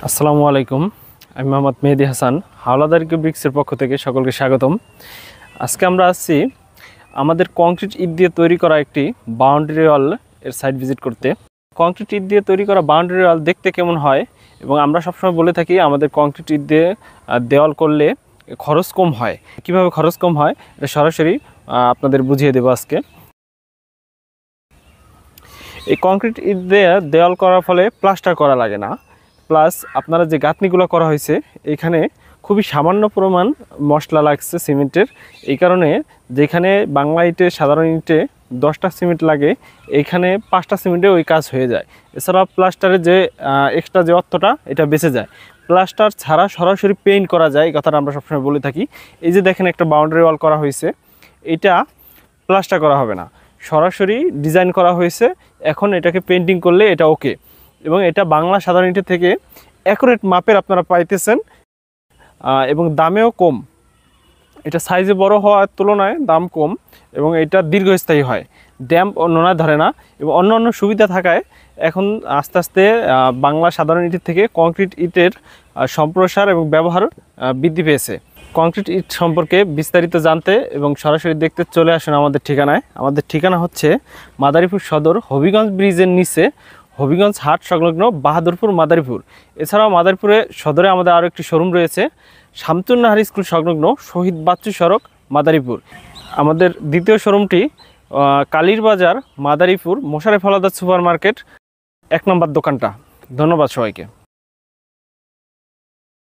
আসসালামু আলাইকুম। আমি মোহাম্মদ মেহেদি হাসান, হাওলাদার কিউবিক্সের পক্ষ থেকে সকলকে স্বাগতম। আজকে আমরা আসছি আমাদের কংক্রিট ইট দিয়ে তৈরি করা একটি বাউন্ডারি ওয়াল এর সাইট ভিজিট করতে। কংক্রিট ইট দিয়ে তৈরি করা বাউন্ডারি ওয়াল দেখতে কেমন হয়, এবং আমরা সবসময় বলে থাকি আমাদের কংক্রিট ইট দিয়ে দেওয়াল করলে খরচ কম হয়। কিভাবে খরচ কম হয় এটা সরাসরি আপনাদের বুঝিয়ে দেবো আজকে। এই কংক্রিট ইট দিয়ে দেওয়াল করার ফলে প্লাস্টার করা লাগে না, প্লাস আপনারা যে গাঁথনিগুলো করা হয়েছে এখানে খুবই সামান্য পরিমাণ মশলা লাগছে সিমেন্টের। এই কারণে যেখানে বাংলা ইটে সাধারণ ইটে 10টা সিমেন্ট লাগে, এইখানে 5টা সিমেন্টে ওই কাজ হয়ে যায়। এছাড়া প্লাস্টারের যে এক্সট্রা যে অর্থটা এটা বেঁচে যায়। প্লাস্টার ছাড়া সরাসরি পেইন্ট করা যায়, এই কথাটা আমরা সবসময় বলে থাকি। এই যে দেখেন একটা বাউন্ডারি ওয়াল করা হয়েছে, এটা প্লাস্টার করা হবে না, সরাসরি ডিজাইন করা হয়েছে। এখন এটাকে পেন্টিং করলে এটা ওকে, এবং এটা বাংলা সাধারণ ইটের থেকে অ্যাকুরেট মাপের আপনারা পাইতেছেন, এবং দামেও কম। এটা সাইজে বড় হওয়ার তুলনায় দাম কম, এবং এটা দীর্ঘস্থায়ী হয়, ড্যাম্প নোনা ধরে না, এবং অন্য সুবিধা থাকায় এখন আস্তে আস্তে বাংলা সাধারণ ইটের থেকে কংক্রিট ইটের সম্প্রসার এবং ব্যবহার বৃদ্ধি পেয়েছে। কংক্রিট ইট সম্পর্কে বিস্তারিত জানতে এবং সরাসরি দেখতে চলে আসুন আমাদের ঠিকানায়। আমাদের ঠিকানা হচ্ছে মাদারীপুর সদর, হবিগঞ্জ ব্রিজের নিচে, হবিগঞ্জ হাট সংলগ্ন বাহাদুরপুর, মাদারীপুর। এছাড়াও মাদারীপুরে সদরে আমাদের আরও একটি শোরুম রয়েছে, শামসুন্নাহার স্কুল সংলগ্ন শহীদ বাচ্চু সড়ক, মাদারীপুর। আমাদের দ্বিতীয় শোরুমটি কালীর বাজার, মাদারীপুর, মোশারেফ হাওলাদার সুপার মার্কেট 1 নম্বর দোকানটা। ধন্যবাদ সবাইকে।